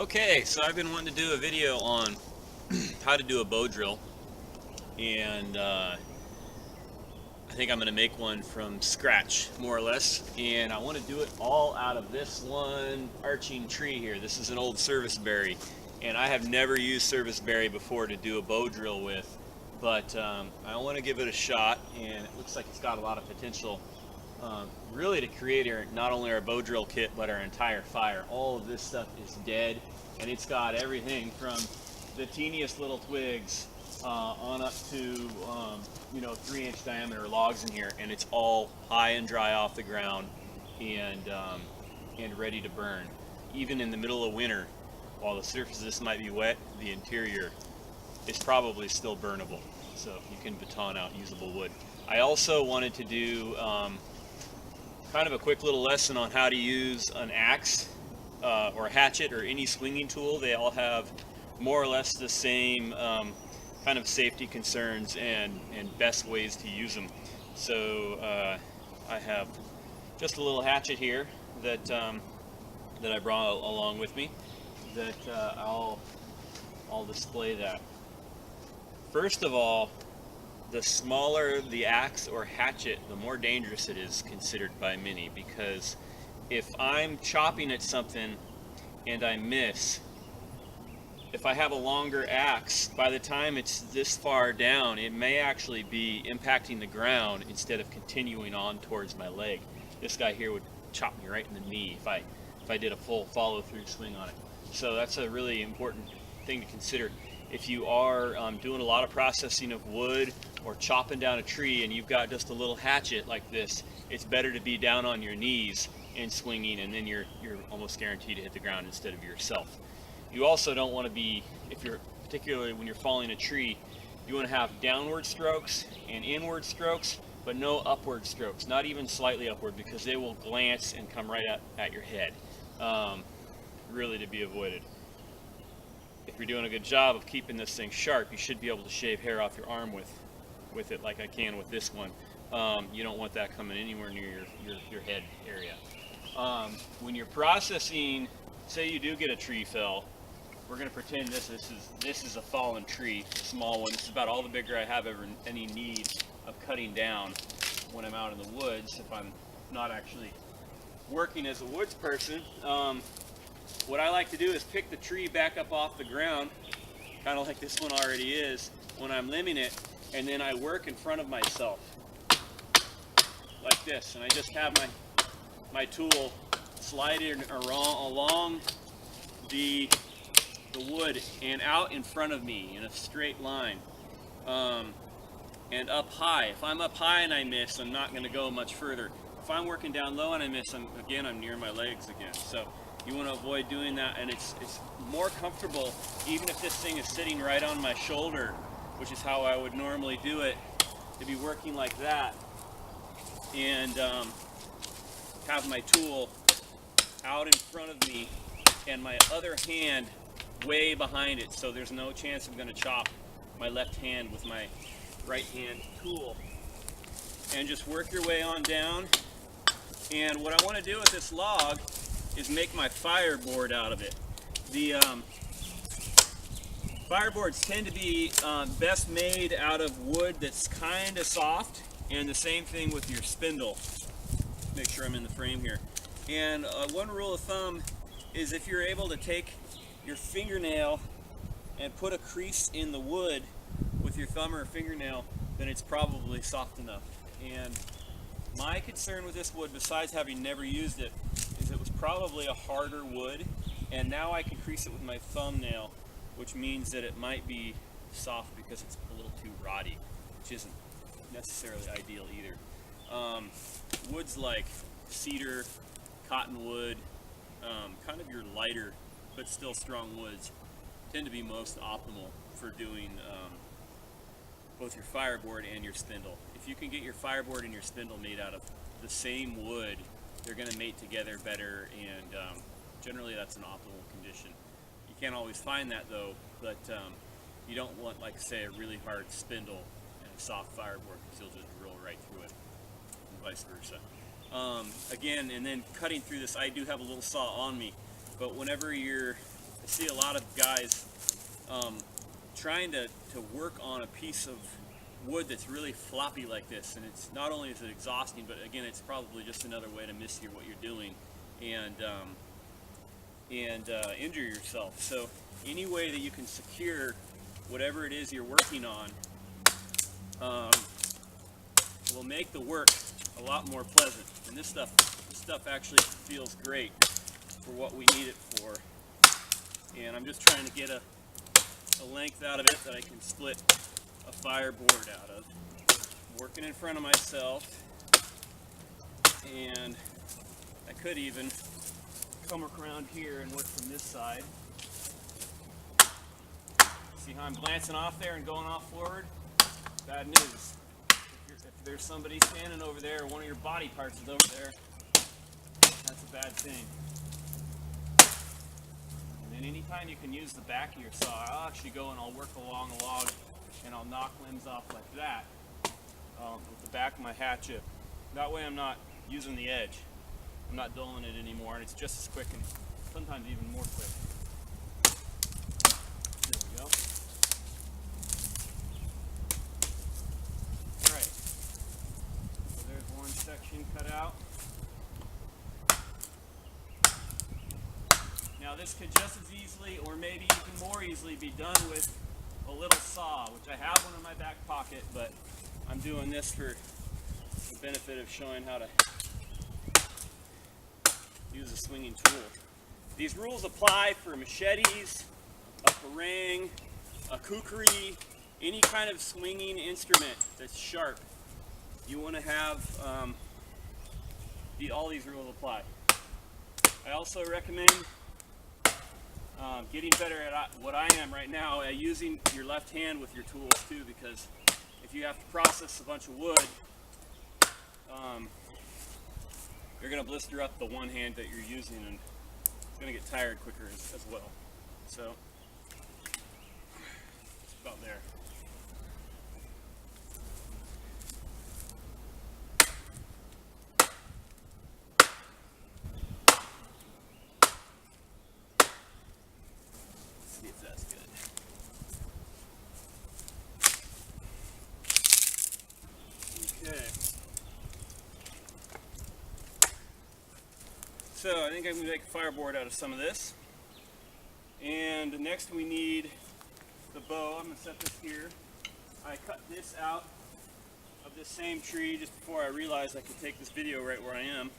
Okay, so I've been wanting to do a video on how to do a bow drill, and I think I'm going to make one from scratch, more or less, and I want to do it all out of this one arching tree here. This is an old serviceberry, and I have never used serviceberry before to do a bow drill with, but I want to give it a shot, and it looks like it's got a lot of potential, really to create not only our bow drill kit, but our entire fire. All of this stuff is dead, and it's got everything from the teeniest little twigs on up to 3-inch diameter logs in here, and it's all high and dry off the ground and ready to burn. Even in the middle of winter, while the surface of this might be wet, the interior is probably still burnable. So you can baton out usable wood. I also wanted to do kind of a quick little lesson on how to use an axe or a hatchet or any swinging tool. They all have more or less the same kind of safety concerns and best ways to use them. So I have just a little hatchet here that I brought along with me that I'll display that. First of all, the smaller the axe or hatchet, the more dangerous it is considered by many, because if I'm chopping at something and I miss, if I have a longer axe, by the time it's this far down, it may actually be impacting the ground instead of continuing on towards my leg. This guy here would chop me right in the knee if I did a full follow-through swing on it. So that's a really important thing to consider. If you are doing a lot of processing of wood or chopping down a tree and you've got just a little hatchet like this, it's better to be down on your knees and swinging, and then you're almost guaranteed to hit the ground instead of yourself. You also don't want to be, particularly when you're falling a tree, you want to have downward strokes and inward strokes, but no upward strokes, not even slightly upward, because they will glance and come right at your head. Really to be avoided. If you're doing a good job of keeping this thing sharp, you should be able to shave hair off your arm with it, like I can with this one. You don't want that coming anywhere near your head area. When you're processing, say you do get a tree fell, we're going to pretend this is a fallen tree, a small one. This is about all the bigger I have ever any need of cutting down when I'm out in the woods, if I'm not actually working as a woods person. What I like to do is pick the tree back up off the ground, kind of like this one already is, when I'm limbing it, and then I work in front of myself, like this, and I just have my tool sliding along the wood and out in front of me in a straight line, and up high. If I'm up high and I miss, I'm not going to go much further. If I'm working down low and I miss, I'm near my legs again. So you want to avoid doing that, and it's more comfortable, even if this thing is sitting right on my shoulder, which is how I would normally do it, to be working like that and have my tool out in front of me and my other hand way behind it, so there's no chance I'm going to chop my left hand with my right hand tool. And just work your way on down. And what I want to do with this log is make my fireboard out of it. The fireboards tend to be best made out of wood that's kind of soft, and the same thing with your spindle. Make sure I'm in the frame here. And one rule of thumb is if you're able to take your fingernail and put a crease in the wood with your thumb or fingernail, then it's probably soft enough. And my concern with this wood, besides having never used it, is it was probably a harder wood, and now I can crease it with my thumbnail, which means that it might be soft because it's a little too rotty, which isn't necessarily ideal either. Woods like cedar, cottonwood, kind of your lighter but still strong woods tend to be most optimal for doing both your fireboard and your spindle. If you can get your fireboard and your spindle made out of the same wood, they're going to mate together better, and generally that's an optimal condition. You can't always find that though, but you don't want, like say, a really hard spindle and a soft fireboard, because you'll just drill right through it, and vice versa. Again, and then cutting through this, I do have a little saw on me, but whenever you're I see a lot of guys trying to work on a piece of wood that's really floppy like this, and it's not only is it exhausting, but again, it's probably just another way to mishear what you're doing and injure yourself. So any way that you can secure whatever it is you're working on will make the work a lot more pleasant. And this stuff actually feels great for what we need it for. And I'm just trying to get a length out of it that I can split a fireboard out of. I'm working in front of myself, and I could even come around here and work from this side. See how I'm glancing off there and going off forward? Bad news. If there's somebody standing over there, or one of your body parts is over there, that's a bad thing. And then anytime you can use the back of your saw, I'll actually go and I'll work along a log and I'll knock limbs off like that with the back of my hatchet. That way I'm not using the edge. I'm not dulling it anymore, and it's just as quick and sometimes even more quick. There we go. Alright, so there's one section cut out. Now this could just as easily, or maybe even more easily, be done with a little saw, which I have one in my back pocket, but I'm doing this for the benefit of showing how to use a swinging tool. These rules apply for machetes, a parang, a kukri, any kind of swinging instrument that's sharp. You want to have all these rules apply. I also recommend getting better at what I am right now at using your left hand with your tools too, because if you have to process a bunch of wood, you're going to blister up the one hand that you're using, and it's going to get tired quicker as well. So, it's about there. Let's see if that's good. Okay. So I think I'm going to make a fireboard out of some of this. And next we need the bow. I'm going to set this here. I cut this out of this same tree just before I realized I could take this video right where I am.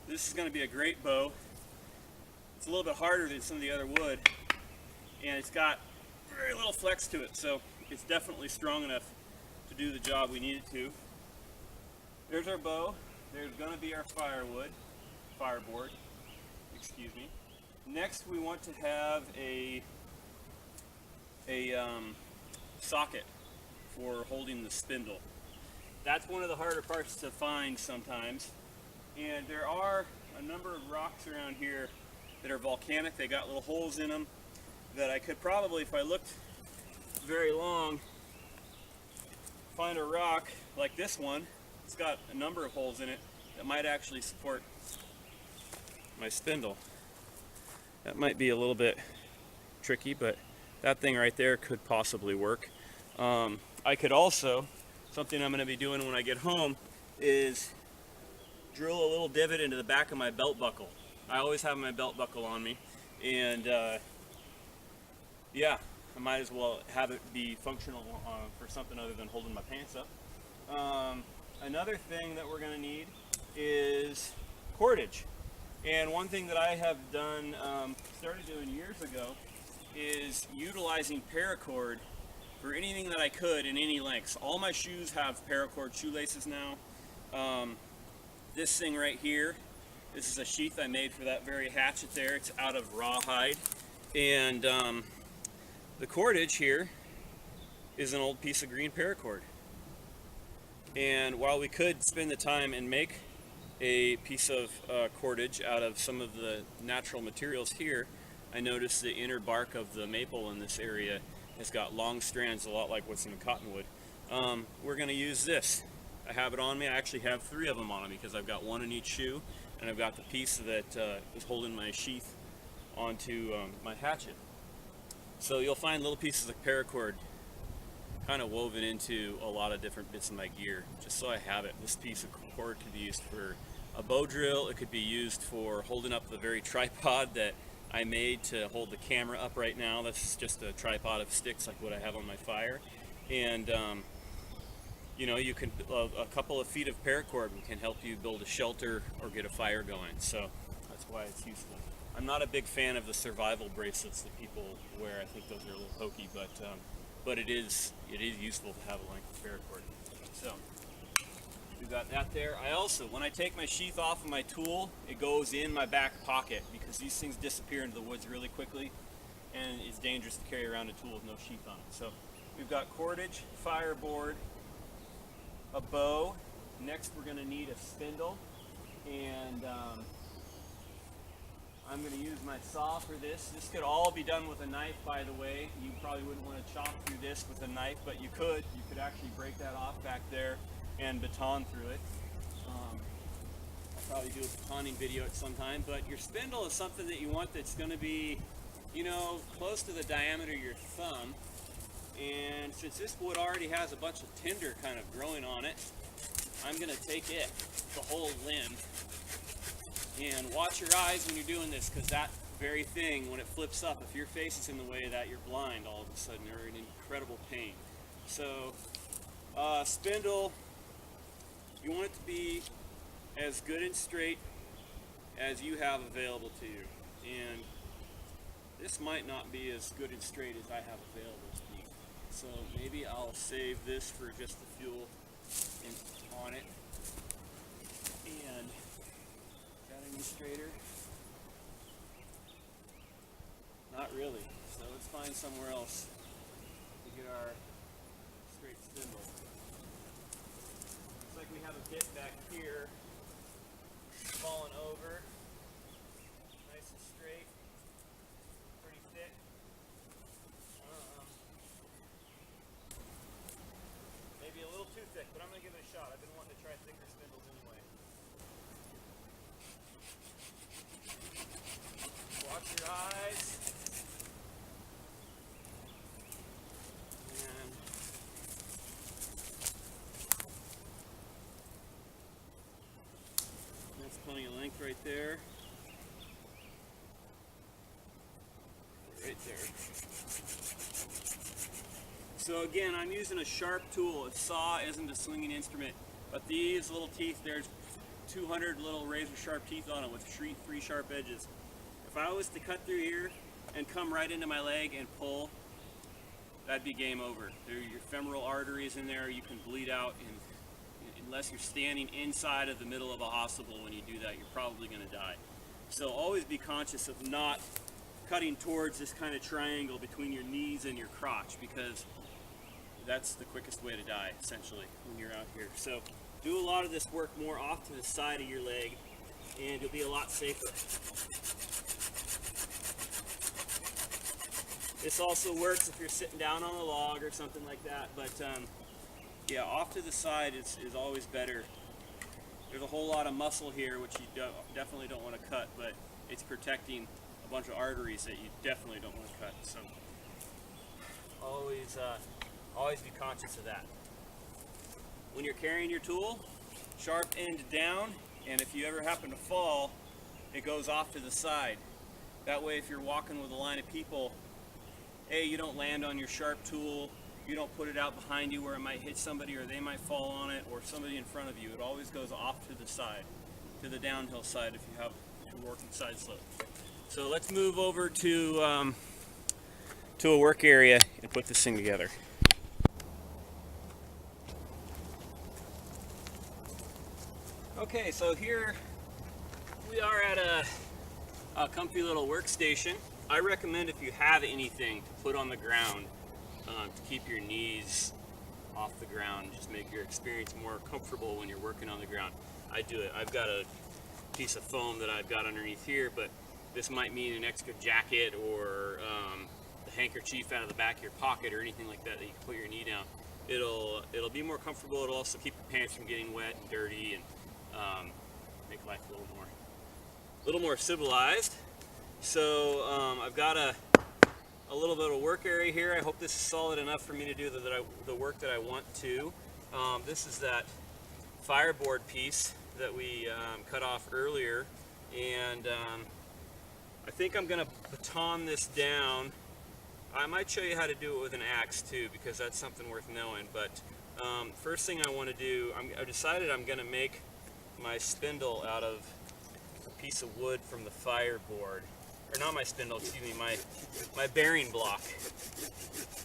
This is going to be a great bow. It's a little bit harder than some of the other wood, and it's got very little flex to it, so it's definitely strong enough to do the job we need it to. There's our bow. There's going to be our fireboard. Excuse me. Next, we want to have a socket for holding the spindle. That's one of the harder parts to find sometimes. And there are a number of rocks around here that are volcanic. They got little holes in them that I could probably, if I looked very long, find a rock like this one. It's got a number of holes in it that might actually support my spindle. That might be a little bit tricky, but that thing right there could possibly work. I could also, something I'm going to be doing when I get home, is drill a little divot into the back of my belt buckle. I always have my belt buckle on me, and yeah, I might as well have it be functional for something other than holding my pants up. Another thing that we're going to need is cordage. And one thing that I have done, started doing years ago, is utilizing paracord for anything that I could in any lengths. All my shoes have paracord shoelaces now. This thing right here, this is a sheath I made for that very hatchet there. It's out of rawhide. And the cordage here is an old piece of green paracord. And while we could spend the time and make a piece of cordage out of some of the natural materials here, I noticed the inner bark of the maple in this area has got long strands, a lot like what's in the cottonwood. We're going to use this. I have it on me. I actually have 3 of them on me because I've got one in each shoe, and I've got the piece that is holding my sheath onto my hatchet. So you'll find little pieces of paracord kind of woven into a lot of different bits of my gear, just so I have it. This piece of cord could be used for a bow drill. It could be used for holding up the very tripod that I made to hold the camera up right now. That's just a tripod of sticks like what I have on my fire. And you know, you can a couple of feet of paracord can help you build a shelter or get a fire going. So that's why it's useful. I'm not a big fan of the survival bracelets that people wear. I think those are a little hokey, but it is useful to have a length of paracord. So we got that there. I also, when I take my sheath off of my tool, it goes in my back pocket because these things disappear into the woods really quickly, and it's dangerous to carry around a tool with no sheath on it. So we've got cordage, fireboard, a bow. Next we're going to need a spindle, and I'm going to use my saw for this. This could all be done with a knife, by the way. You probably wouldn't want to chop through this with a knife, but you could. You could actually break that off back there and baton through it. I'll probably do a batoning video at some time, but your spindle is something that you want that's going to be, you know, close to the diameter of your thumb. And since this wood already has a bunch of tinder kind of growing on it, I'm going to take it, the whole limb, and watch your eyes when you're doing this, because that very thing, when it flips up, if your face is in the way of that, you're blind all of a sudden. You're in incredible pain. So spindle, you want it to be as good and straight as you have available to you. And this might not be as good and straight as I have available to me. So maybe I'll save this for just the fuel on it. And got any straighter? Not really. So let's find somewhere else to get our straight spindle. Looks like we have a bit back here falling over. Nice and straight. Pretty thick. Maybe a little too thick, but I'm going to give it a shot. I've been wanting to try thicker spindles anyway. Watch your eyes. And that's plenty of length right there. Right there. So again, I'm using a sharp tool. A saw isn't a swinging instrument, but these little teeth, there's 200 little razor sharp teeth on it with three sharp edges. If I was to cut through here and come right into my leg and pull, that'd be game over. There are your femoral arteries in there. You can bleed out, and unless you're standing inside of the middle of a hospital when you do that, you're probably going to die. So always be conscious of not cutting towards this kind of triangle between your knees and your crotch, because that's the quickest way to die, essentially, when you're out here. So do a lot of this work more off to the side of your leg, and you'll be a lot safer. This also works if you're sitting down on a log or something like that, but yeah, off to the side is always better. There's a whole lot of muscle here, which you definitely don't want to cut, but it's protecting a bunch of arteries that you definitely don't want to cut. So always be conscious of that. When you're carrying your tool, sharp end down, and if you ever happen to fall, it goes off to the side. That way, if you're walking with a line of people, A, you don't land on your sharp tool, you don't put it out behind you where it might hit somebody or they might fall on it, or somebody in front of you. It always goes off to the side, to the downhill side if you're working side slope. So let's move over to a work area and put this thing together. Okay, so here we are at a comfy little workstation. I recommend, if you have anything to put on the ground, to keep your knees off the ground, just make your experience more comfortable when you're working on the ground. I do it. I've got a piece of foam that I've got underneath here, but this might mean an extra jacket or the handkerchief out of the back of your pocket or anything like that that you can put your knee down. It'll be more comfortable. It'll also keep your pants from getting wet and dirty, and make life a little more civilized. So I've got a a little bit of work area here. I hope this is solid enough for me to do the work that I want to. This is that fireboard piece that we cut off earlier, and I think I'm going to baton this down. I might show you how to do it with an axe too, because that's something worth knowing. But first thing I want to do, I decided I'm going to make my spindle out of a piece of wood from the fireboard. Or not my spindle, excuse me, my bearing block.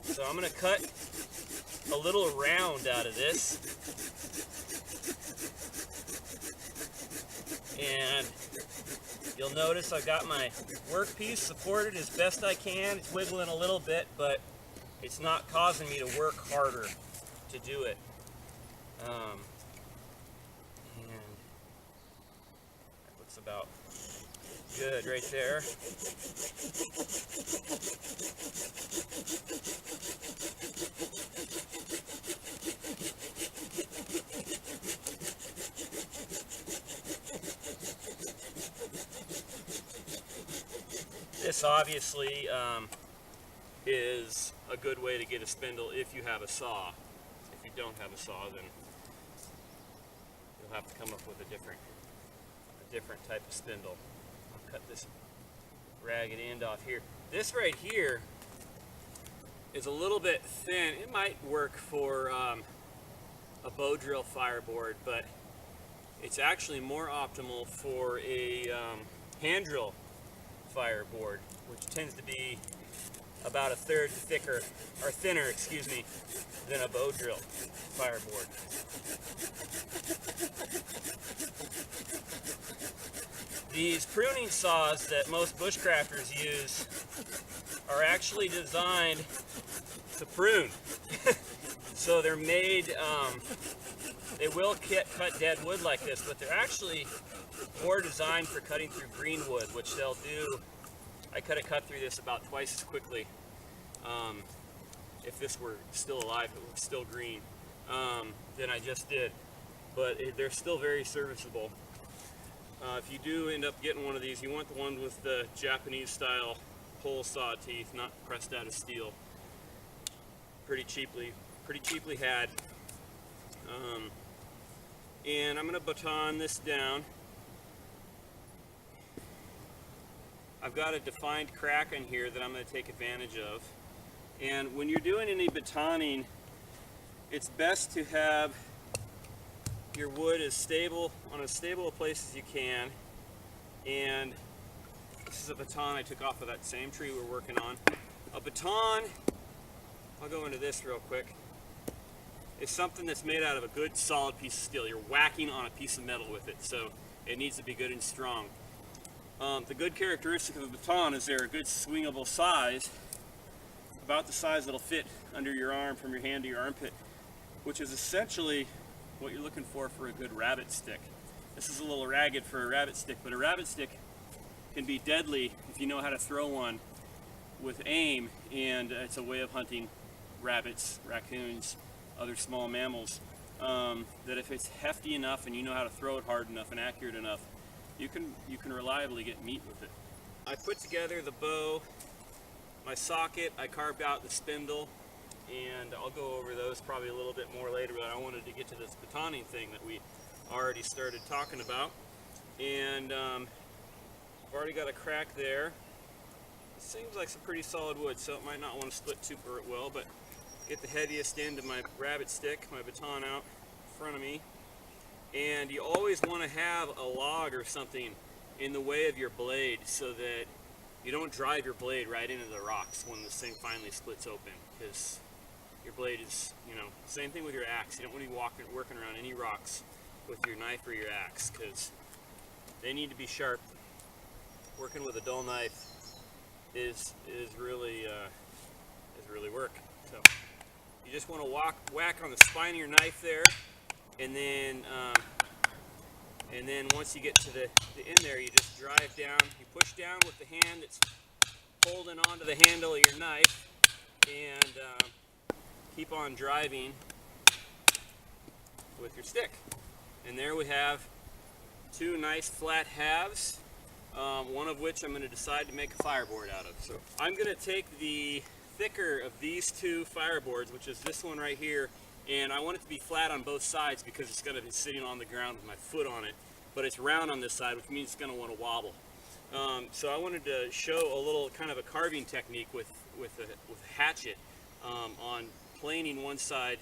So I'm going to cut a little round out of this. And you'll notice I've got my workpiece supported as best I can. It's wiggling a little bit, but it's not causing me to work harder to do it. And that looks about good right there. This obviously is a good way to get a spindle if you have a saw. If you don't have a saw, then you'll have to come up with a different type of spindle. I'll cut this ragged end off here. This right here is a little bit thin. It might work for a bow drill fireboard, but it's actually more optimal for a hand drill fireboard, which tends to be about a third thicker, or thinner, excuse me, than a bow drill fireboard. These pruning saws that most bushcrafters use are actually designed to prune. So they're made, they will cut dead wood like this, but they're actually more designed for cutting through green wood, which they'll do. I could have cut through this about twice as quickly if this were still alive, if it was still green, than I just did. But they're still very serviceable. If you do end up getting one of these, you want the one with the Japanese style pole saw teeth, not pressed out of steel. Pretty cheaply had. And I'm going to baton this down. I've got a defined crack in here that I'm going to take advantage of. And when you're doing any batoning, it's best to have your wood as stable, on as stable a place as you can. And this is a baton I took off of that same tree we're working on. A baton, I'll go into this real quick, is something that's made out of a good solid piece of steel. You're whacking on a piece of metal with it, so it needs to be good and strong. The good characteristic of the baton is they're a good swingable size, about the size that'll fit under your arm from your hand to your armpit, which is essentially what you're looking for a good rabbit stick. This is a little ragged for a rabbit stick, but a rabbit stick can be deadly if you know how to throw one with aim, and it's a way of hunting rabbits, raccoons, other small mammals, that if it's hefty enough and you know how to throw it hard enough and accurate enough, you can reliably get meat with it. I put together the bow, my socket, I carved out the spindle, and I'll go over those probably a little bit more later, but I wanted to get to this batoning thing that we already started talking about. And I've already got a crack there. It seems like some pretty solid wood, so it might not want to split super well, but get the heaviest end of my rabbit stick, my baton out in front of me. And you always want to have a log or something in the way of your blade so that you don't drive your blade right into the rocks when this thing finally splits open, because your blade is, same thing with your axe. You don't want to be working around any rocks with your knife or your axe, because they need to be sharp. Working with a dull knife is really work. So you just want to whack on the spine of your knife there, and then once you get to the end there, you just drive down. You push down with the hand that's holding onto the handle of your knife, and keep on driving with your stick. And there we have two nice flat halves. one of which I'm going to decide to make a fireboard out of. So I'm going to take the thicker of these two fireboards, which is this one right here, and I want it to be flat on both sides because it's going to be sitting on the ground with my foot on it, but it's round on this side, which means it's going to want to wobble. So I wanted to show a little kind of a carving technique with a hatchet on planing one side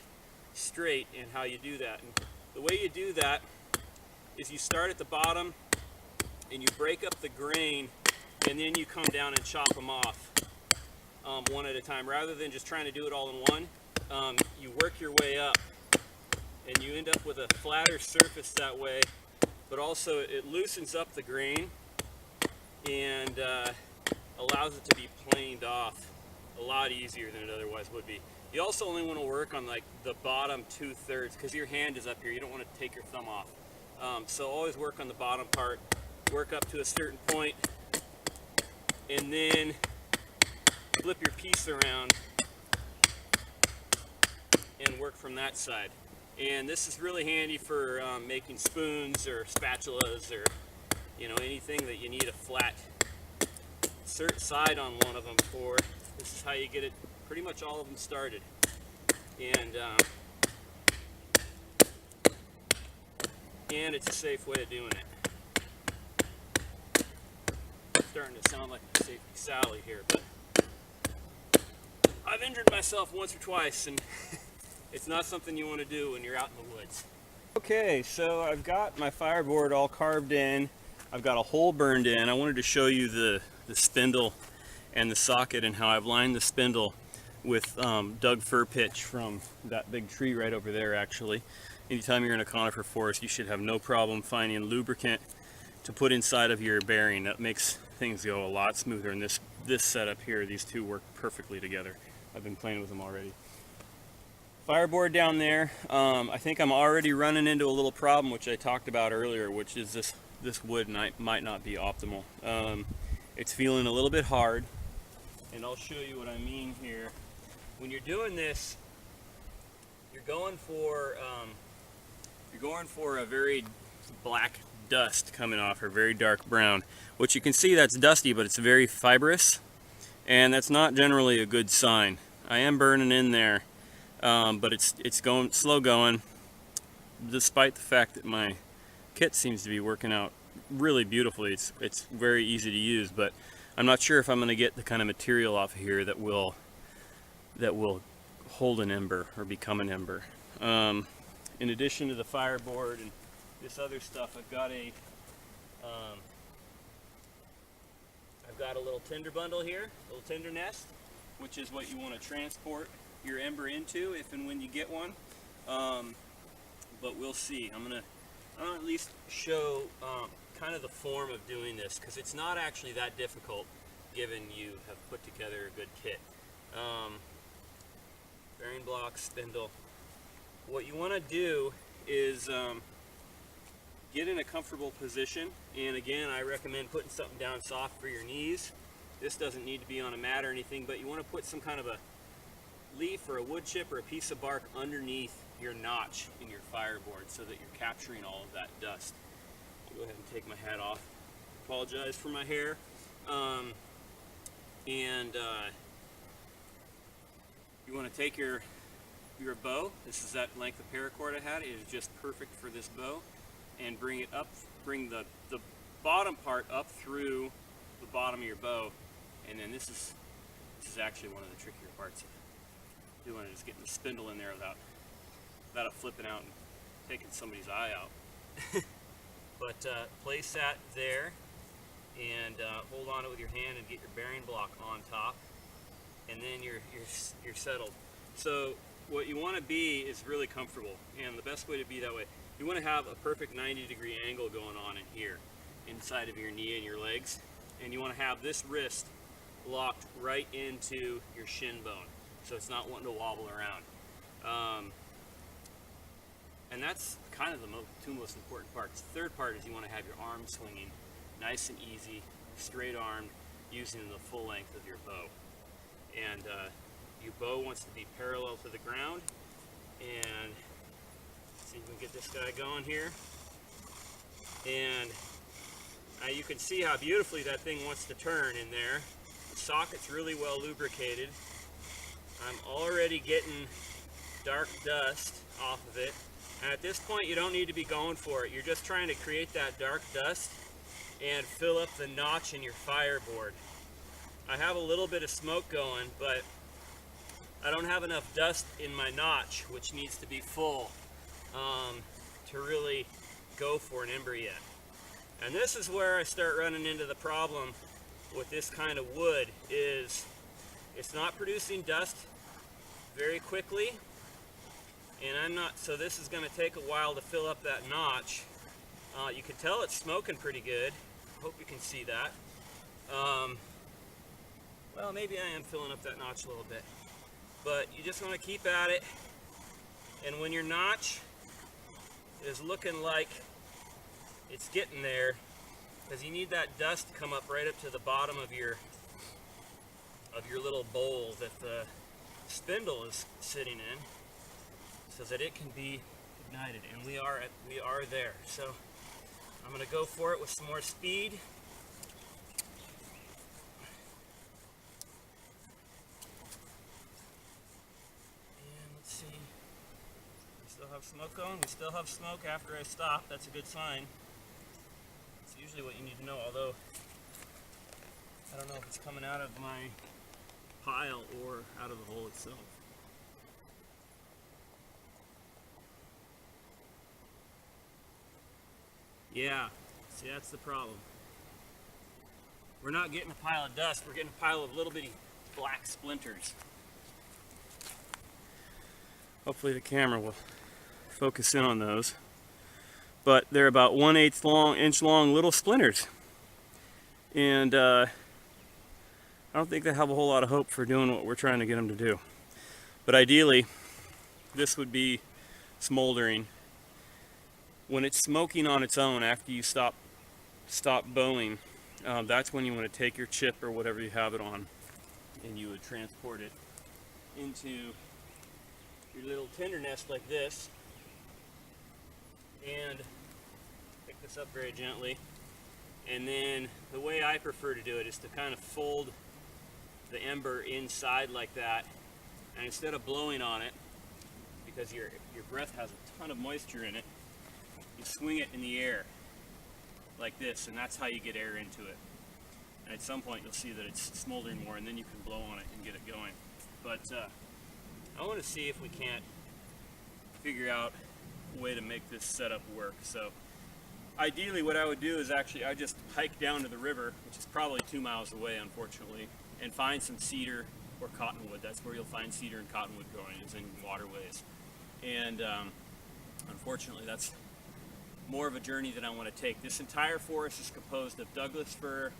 straight and how you do that. And the way you do that is you start at the bottom and you break up the grain, and then you come down and chop them off one at a time. Rather than just trying to do it all in one, you work your way up and you end up with a flatter surface that way, but also it loosens up the grain and allows it to be planed off a lot easier than it otherwise would be. You also only want to work on like the bottom 2/3 because your hand is up here. You don't want to take your thumb off. So always work on the bottom part, work up to a certain point, and then flip your piece around and work from that side. And this is really handy for making spoons or spatulas, or anything that you need a flat side on one of them for. This is how you get it, pretty much all of them started. And it's a safe way of doing it. It's starting to sound like a safety Sally here, but I've injured myself once or twice, and it's not something you want to do when you're out in the woods. Okay, so I've got my fireboard all carved in. I've got a hole burned in. I wanted to show you the spindle and the socket and how I've lined the spindle with Doug fir pitch from that big tree right over there. Actually, anytime you're in a conifer forest, you should have no problem finding lubricant to put inside of your bearing. That makes things go a lot smoother. And this setup here, these two work perfectly together. I've been playing with them already. Fireboard down there. I think I'm already running into a little problem, which I talked about earlier, which is this wood might not be optimal. It's feeling a little bit hard, and I'll show you what I mean here. When you're doing this, you're going for a very black dust coming off, or very dark brown. What you can see, that's dusty, but it's very fibrous, and that's not generally a good sign. I am burning in there, but it's going slow going, despite the fact that my kit seems to be working out really beautifully. It's very easy to use, but I'm not sure if I'm going to get the kind of material off of here that will hold an ember or become an ember. In addition to the fireboard and this other stuff, I've got a little tinder bundle here, a little tinder nest, which is what you want to transport your ember into if and when you get one. But we'll see. I'm gonna at least show kind of the form of doing this, because it's not actually that difficult given you have put together a good kit. Bearing block, spindle. What you want to do is get in a comfortable position, and again, I recommend putting something down soft for your knees. This doesn't need to be on a mat or anything, but you want to put some kind of a leaf or a wood chip or a piece of bark underneath your notch in your fireboard so that you're capturing all of that dust. I'll go ahead and take my hat off. Apologize for my hair. You want to take your bow. This is that length of paracord I had. It is just perfect for this bow, and bring it up. Bring the bottom part up through the bottom of your bow, and then this is actually one of the trickier parts of doing it, is getting the spindle in there without it flipping out and taking somebody's eye out. But place that there, and hold on it with your hand and get your bearing block on top, and then you're settled. So what you want to be is really comfortable, and the best way to be that way, you want to have a perfect 90-degree angle going on in here, inside of your knee and your legs, and you want to have this wrist locked right into your shin bone, so it's not wanting to wobble around. And that's kind of the two most important parts. The third part is you want to have your arm swinging nice and easy, straight armed, using the full length of your bow. And your bow wants to be parallel to the ground. And see if we can get this guy going here. And You can see how beautifully that thing wants to turn in there. The socket's really well lubricated. I'm already getting dark dust off of it. And at this point, you don't need to be going for it. You're just trying to create that dark dust and fill up the notch in your fireboard. I have a little bit of smoke going, but I don't have enough dust in my notch, which needs to be full, to really go for an ember yet. And this is where I start running into the problem with this kind of wood, is it's not producing dust very quickly, and so this is going to take a while to fill up that notch. You can tell it's smoking pretty good. Hope you can see that. Well, maybe I am filling up that notch a little bit, but you just want to keep at it. And when your notch is looking like it's getting there, because you need that dust to come up right up to the bottom of your little bowl that the spindle is sitting in, so that it can be ignited. And we are there. So I'm going to go for it with some more speed. And let's see. We still have smoke going. We still have smoke after I stop. That's a good sign. It's usually what you need to know, although I don't know if it's coming out of my pile or out of the hole itself. Yeah, see, that's the problem. We're not getting a pile of dust, we're getting a pile of little bitty black splinters. Hopefully the camera will focus in on those. But they're about 1/8 inch long little splinters. And I don't think they have a whole lot of hope for doing what we're trying to get them to do. But ideally, this would be smoldering. When it's smoking on its own after you stop bowing, that's when you want to take your chip or whatever you have it on, and you would transport it into your little tinder nest like this, and pick this up very gently. And then the way I prefer to do it is to kind of fold the ember inside like that, and instead of blowing on it, because your breath has a ton of moisture in it, you swing it in the air like this, and that's how you get air into it. And at some point you'll see that it's smoldering more, and then you can blow on it and get it going. But I want to see if we can't figure out a way to make this setup work. So ideally what I would do is I just hike down to the river, which is probably 2 miles away, unfortunately, and find some cedar or cottonwood. That's where you'll find cedar and cottonwood growing, is in waterways. And unfortunately that's more of a journey than I want to take. This entire forest is composed of Douglas fir,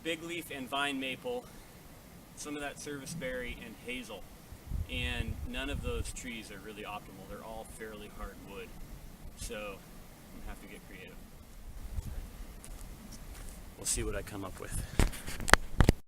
big leaf and vine maple, some of that serviceberry, and hazel. And none of those trees are really optimal. They're all fairly hard wood. So I'm gonna have to get creative. We'll see what I come up with.